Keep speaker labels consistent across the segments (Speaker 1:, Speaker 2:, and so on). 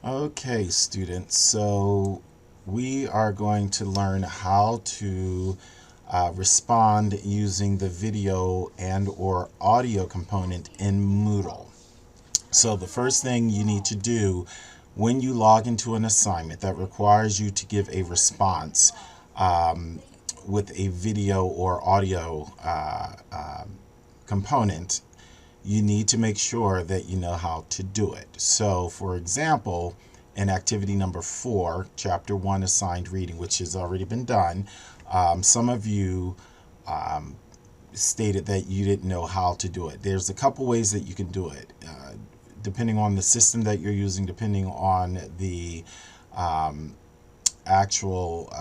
Speaker 1: Okay, students, so we are going to learn how to respond using the video and or audio component in Moodle. So the first thing you need to do when you log into an assignment that requires you to give a response with a video or audio component, you need to make sure that you know how to do it. So, for example, in activity number 4, chapter 1, assigned reading, which has already been done, some of you stated that you didn't know how to do it. There's a couple ways that you can do it, depending on the system that you're using, depending on the actual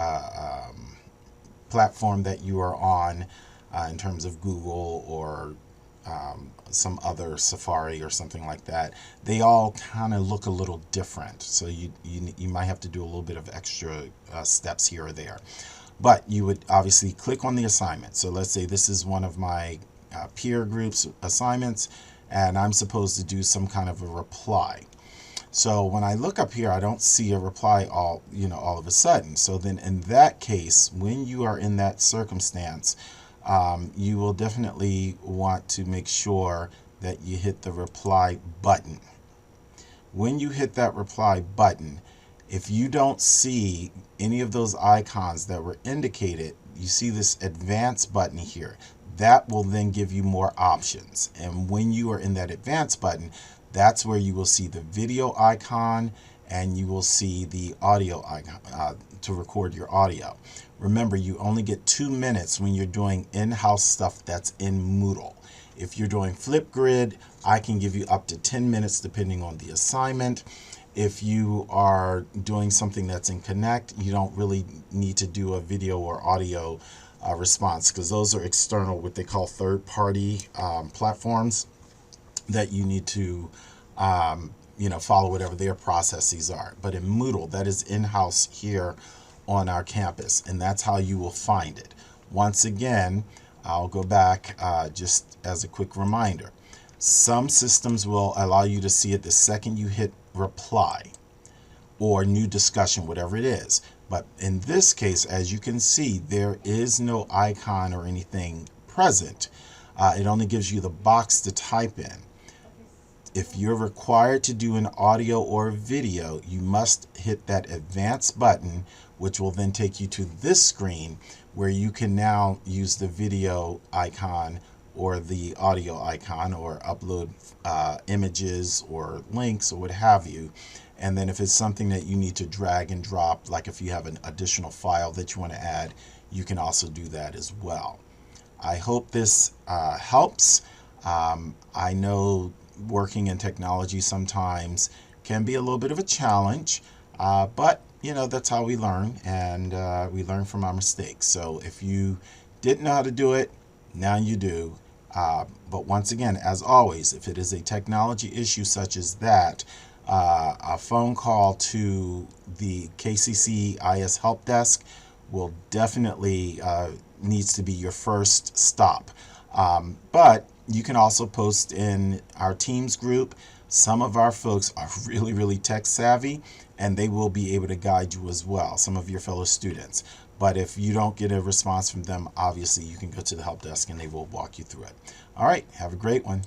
Speaker 1: platform that you are on, in terms of Google or some other Safari or something like that. They all kind of look a little different, so you might have to do a little bit of extra steps here or there. But you would obviously click on the assignment. So let's say this is one of my peer groups assignments, and I'm supposed to do some kind of a reply. So when I look up here, I don't see a reply all of a sudden. So then in that case, when you are in that circumstance, you will definitely want to make sure that you hit the reply button. When you hit that reply button, if you don't see any of those icons that were indicated, you see this advanced button here. That will then give you more options. And when you are in that advanced button, that's where you will see the video icon and you will see the audio icon to record your audio. Remember, you only get 2 minutes when you're doing in-house stuff that's in Moodle. If you're doing Flipgrid, I can give you up to 10 minutes depending on the assignment. If you are doing something that's in Connect, you don't really need to do a video or audio response, because those are external, what they call third-party platforms that you need to follow whatever their processes are. But in Moodle, that is in-house here on our campus, and that's how you will find it. Once again, I'll go back just as a quick reminder. Some systems will allow you to see it the second you hit reply or new discussion, whatever it is. But in this case, as you can see, there is no icon or anything present. It only gives you the box to type in. If you're required to do an audio or video, you must hit that advanced button, which will then take you to this screen where you can now use the video icon or the audio icon or upload images or links or what have you. And then if it's something that you need to drag and drop, like if you have an additional file that you want to add, you can also do that as well. I hope this helps. I know working in technology sometimes can be a little bit of a challenge, but that's how we learn, and we learn from our mistakes. So if you didn't know how to do it, now you do. But once again, as always, if it is a technology issue such as that, a phone call to the KCC IS Help Desk will definitely needs to be your first stop. But you can also post in our Teams group. Some of our folks are really, really tech savvy, and they will be able to guide you as well, some of your fellow students. But if you don't get a response from them, obviously you can go to the help desk and they will walk you through it. All right, have a great one.